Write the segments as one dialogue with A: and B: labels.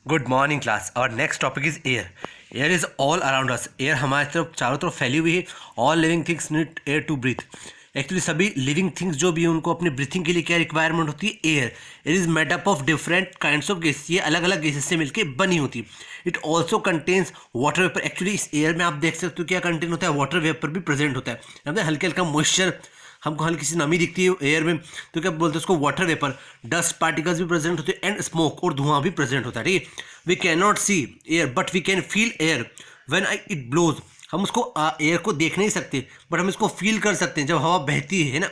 A: Good morning class. और next topic is air. Air is all around us. Air हमारे तरफ चारों तरफ फैली हुई है। All living things need air to breathe. Actually सभी लिविंग थिंग्स जो भी हैं उनको अपनी ब्रीथिंग के लिए क्या रिक्वायरमेंट होती है? Air. It is made up of different kinds of gas. ये अलग अलग गैसेस से मिलकर बनी होती है। It also contains water vapour. Actually इस एयर में आप देख सकते हो क्या कंटेन होता है? वाटर वेपर भी प्रेजेंट होता है। हल्का हल्का मॉइस्चर, हमको हल्की सी नमी दिखती है एयर में, तो क्या बोलते हैं उसको? Water vapour. डस्ट पार्टिकल्स भी प्रेजेंट होते हैं एंड स्मोक, और धुआं भी प्रेजेंट होता है। ठीक है। We can not see air but we can feel air when it blows. हम उसको एयर को देख नहीं सकते बट हम इसको फील कर सकते हैं जब हवा बहती है ना।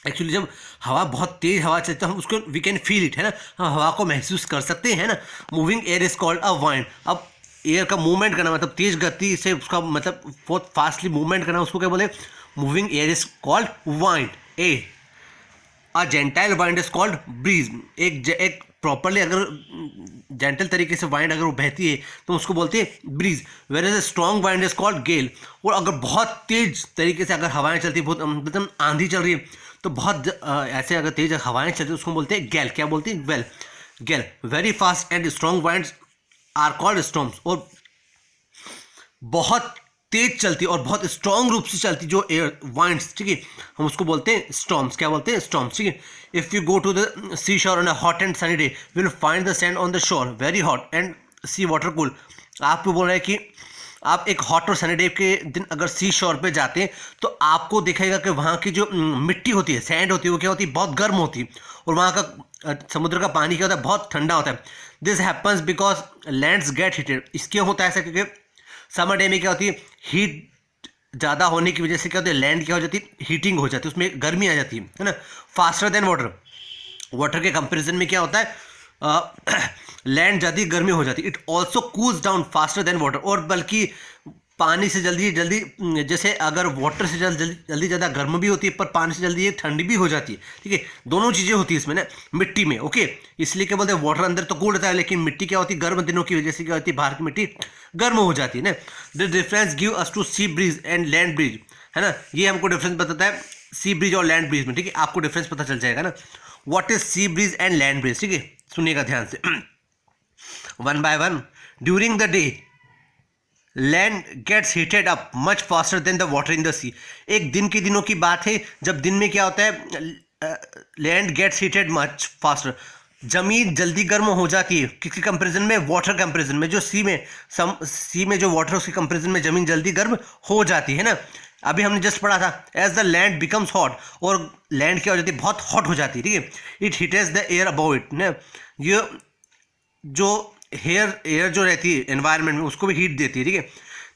A: एक्चुअली जब हवा बहुत तेज हवा चलती है हम उसको वी कैन फील इट, है ना। हम हवा को महसूस कर सकते हैं ना। Moving air is called a wind. अब एयर का मूवमेंट करना मतलब तेज गति से उसका मतलब बहुत फास्टली मूवमेंट करना, उसको क्या बोले? Moving air is called wind. A gentile wind is called breeze. एक प्रॉपरली अगर जेंटल तरीके से वाइंड अगर वो बहती है तो उसको बोलते हैं breeze. Where is a strong wind is called gale. और अगर बहुत तेज तरीके से अगर हवाएं चलती है, बहुत मतलब आंधी चल रही है, तो बहुत ऐसे अगर तेज हवाएं चलती है उसको बोलते हैं गैल। क्या बोलते हैं? Well gale. Very fast and strong winds are called storms. और बहुत तेज चलती और बहुत स्ट्रॉन्ग रूप से चलती जो एयर वाइंड्स, ठीक है, हम उसको बोलते हैं स्टॉर्म्स। क्या बोलते हैं? स्टॉर्म्स। ठीक है। If you go to the sea shore on a hot and sunny day will find the sand on the shore very hot and sea water cool. आपको बोल रहे हैं कि आप एक हॉट और सनी डे के दिन अगर सी शोर पे जाते हैं तो आपको दिखेगा कि वहाँ की जो मिट्टी होती है, सैंड होती है, वो क्या होती है? बहुत गर्म होती है। और वहाँ का समुद्र का पानी क्या होता है? बहुत ठंडा होता है। This happens because lands gate heated. इसके होता है ऐसा क्योंकि समर डे में क्या होती है? हीट ज़्यादा होने की वजह से क्या होती है? लैंड क्या हो जाती है? हीटिंग हो जाती है, उसमें गर्मी आ जाती है ना। Faster than water. वाटर के कंपैरिजन में क्या होता है? लैंड ज़्यादा गर्मी हो जाती है। It also cools down faster than water. और बल्कि पानी से जल्दी जल्दी, जैसे अगर वाटर से जल्दी ज़्यादा गर्म भी होती है पर पानी से जल्दी ये ठंडी भी हो जाती है। ठीक है। दोनों चीज़ें होती है इसमें ना मिट्टी में। ओके। इसलिए क्या बोलते हैं? वाटर अंदर तो कूल रहता है लेकिन मिट्टी क्या होती है? गर्म दिनों की वजह से क्या होती है? बाहर की मिट्टी गर्म हो जाती है ना। The difference give us to sea breeze and land breeze, है ना। ये हमको डिफरेंस बताता है सी ब्रीज और लैंड ब्रीज में। ठीक है। आपको डिफरेंस पता चल जाएगा ना। What is sea breeze and land breeze? ठीक है, सुनिएगा ध्यान से। One by one. During the day land gets heated up much faster than the water in the sea. एक दिन के दिनों की बात है जब दिन में क्या होता है? Land gets heated much faster. जमीन जल्दी गर्म हो जाती है किसके कंपैरिजन में? वाटर कंपैरिजन में। जो सी में जो वाटर उसके कंपैरिजन में जमीन जल्दी गर्म हो जाती है ना। अभी हमने जस्ट पढ़ा था as the land becomes hot. और लैंड क्या हो जाती है? बहुत हॉट हो जाती है। ठीक है। It heats the air about it ना। ये जो एयर जो रहती है एनवायरनमेंट में उसको भी हीट देती है। ठीक है।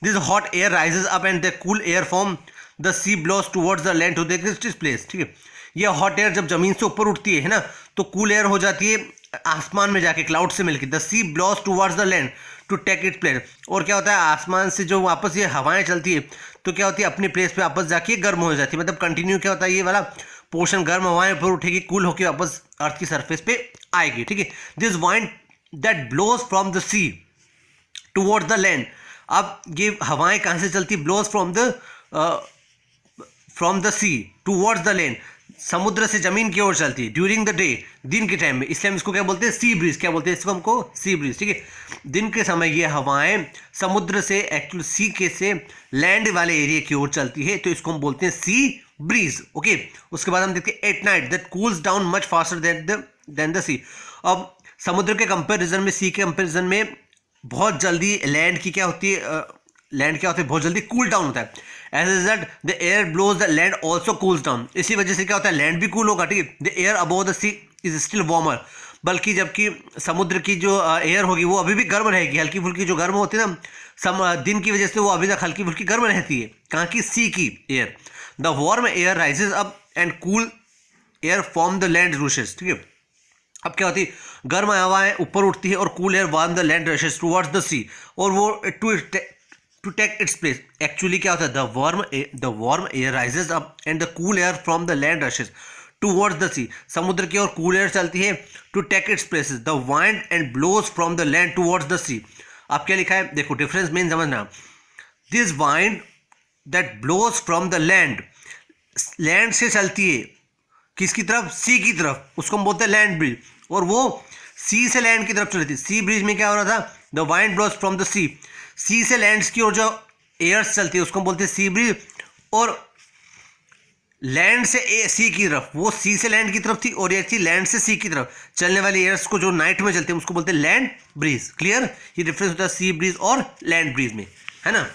A: This hot air rises up and the cool air from the sea blows towards the land to the next place. ठीक है। ये हॉट एयर जब जमीन से ऊपर उठती है ना, तो कूल एयर हो जाती है आसमान में जाके क्लाउड से मिलकर। The sea blows towards the land to take it place. और क्या होता है? आसमान से जो वापस ये हवाएं चलती है तो क्या होती है? अपने प्लेस पे वापस जाके गर्म हो जाती है। मतलब कंटिन्यू क्या होता है? ये वाला पोर्शन गर्म हवाएं ऊपर उठेगी, कूल होकर वापस अर्थ की सरफेस पे आएगी। ठीक है। This wind that blows from the sea towards the land. अब ये हवाएं कहाँ से चलती? Blows from the sea towards the land. समुद्र से जमीन की ओर चलती है ड्यूरिंग द डे, दिन के टाइम में। इसलिए हम इसको क्या बोलते हैं? Sea breeze. क्या बोलते हैं इसको? हमको सी ब्रीज। ठीक है। दिन के समय ये हवाएं समुद्र से एक्चुअल सी के से लैंड वाले एरिया की ओर चलती है, तो इसको हम बोलते हैं सी ब्रीज। ओके। उसके बाद हम देखते हैं at night that cools down much faster than the sea. अब समुद्र के कंपैरिजन में, सी के कंपैरिजन में बहुत जल्दी लैंड की क्या होती है? लैंड क्या होता है? बहुत जल्दी कूल डाउन होता है। As a result the air blows the land also cools down. इसी वजह से क्या होता है? लैंड भी कूल होगा। ठीक है। The air above the sea is still warmer. बल्कि जबकि समुद्र की जो एयर होगी वो अभी भी गर्म रहेगी। हल्की फुल्की जो गर्म होती है ना दिन की वजह से, वो अभी तक हल्की फुल्की गर्म रहती है। कहाँ की? सी की air. The warm air rises up and cool air from the land rushes. ठीक है। अब क्या होती है? गर्म हवाएं ऊपर उठती है और cool air warm the land rushes towards the sea. और वो to take its place. Actually क्या होता है? The warm air rises up and the cool air from the land rushes towards the sea. समुद्र की ओर कूल एयर चलती है to take its places. The wind and blows from the land towards the sea. अब क्या लिखा है? देखो डिफरेंस मेन समझना। This wind that blows from the land, land से चलती है किसकी तरफ? सी की तरफ, उसको हम बोलते हैं लैंड ब्रीज। और वो सी से लैंड की तरफ चल रही थी। सी ब्रीज में क्या हो रहा था, the wind blows from the sea, sea से लैंड्स की ओर जो एयर्स चलती है उसको बोलते हैं सी ब्रीज, और लैंड से सी की तरफ, वो सी से लैंड की तरफ थी और ये थी लैंड से सी की तरफ चलने वाली एयर्स को जो नाइट में चलते हैं उसको बोलते हैं लैंड ब्रीज। क्लियर, ये डिफरेंस होता है सी ब्रीज और लैंड ब्रीज में, है ना।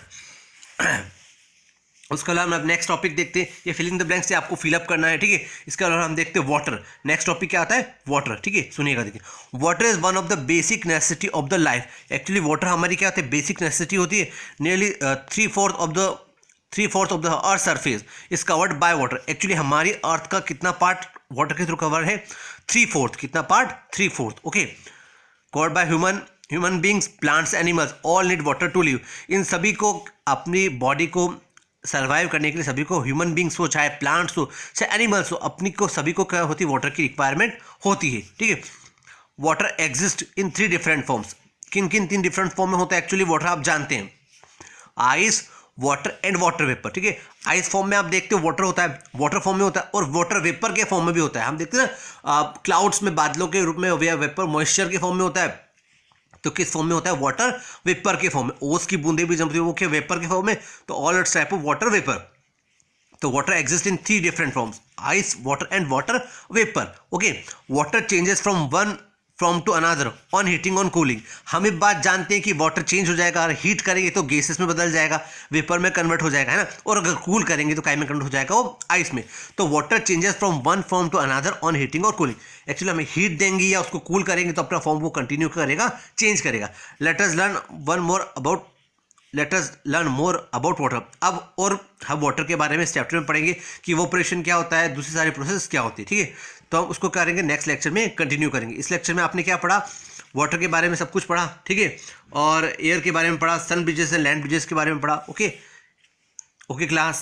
A: उसके अलावा हम नेक्स्ट टॉपिक देखते हैं, ये फिलिंग द ब्लैंक्स से आपको फिलअप करना है, ठीक है। इसके अलावा हम देखते हैं वाटर। नेक्स्ट टॉपिक क्या आता है, वाटर, ठीक है। सुनिएगा, देखिए, water is one of the basic necessity of the life. Actually water हमारी क्या होती है, बेसिक नेसेसिटी होती है। Nearly 3/4 of the earth surface is covered by water. Actually हमारी अर्थ का कितना पार्ट वाटर के थ्रू कवर है, 3/4। कितना part, 3/4, okay. Covered by human beings, plants, animals, all need water to live. इन सभी को अपनी बॉडी को सर्वाइव करने के लिए सभी को, ह्यूमन बींग्स हो, चाहे प्लांट्स हो, चाहे एनिमल्स हो, अपनी को सभी को क्या होती है, वाटर की रिक्वायरमेंट होती है, ठीक है। Water exist in 3 different forms. किन किन 3 डिफरेंट फॉर्म में होता है एक्चुअली वाटर, आप जानते हैं, ice, water and water vapour, ठीक है। आइस फॉर्म में आप देखते हो वाटर होता है, वाटर फॉर्म में होता है, और वाटर वेपर के फॉर्म में भी होता है। हम देखते हैं ना क्लाउड्स में, बादलों के रूप में वेपर मॉइस्चर के फॉर्म में होता है, तो किस फॉर्म में होता है, वाटर वेपर के फॉर्म में। ओस की बूंदे भी जमती है वो क्या, वेपर के फॉर्म में, तो all its type of water vapour. तो water exist in 3 different forms, ice, water and water vapour, okay. Water changes from one from to another on heating on cooling. हम एक बात जानते हैं कि वाटर चेंज हो जाएगा, अगर हीट करेंगे तो गैसेस में बदल जाएगा, वेपर में कन्वर्ट हो जाएगा, है ना, और अगर कूल करेंगे तो काय में कन्वर्ट हो जाएगा, वो आइस में। तो water changes from one form to another on heating और कूलिंग। एक्चुअली हमें हीट देंगे या उसको कूल करेंगे तो अपना फॉर्म वो कंटिन्यू करेगा, चेंज करेगा। Let us learn more about water. अब और हम वाटर के बारे में इस चैप्टर में पढ़ेंगे कि इवोपरेशन क्या होता है, दूसरी सारी प्रोसेस क्या होती है, ठीक है। तो हम उसको करेंगे नेक्स्ट लेक्चर में, कंटिन्यू करेंगे। इस लेक्चर में आपने क्या पढ़ा, वाटर के बारे में सब कुछ पढ़ा, ठीक है, और एयर के बारे में पढ़ा, सन ब्रिजेस एंड लैंड ब्रिजेस के बारे में पढ़ा, ओके। Okay class.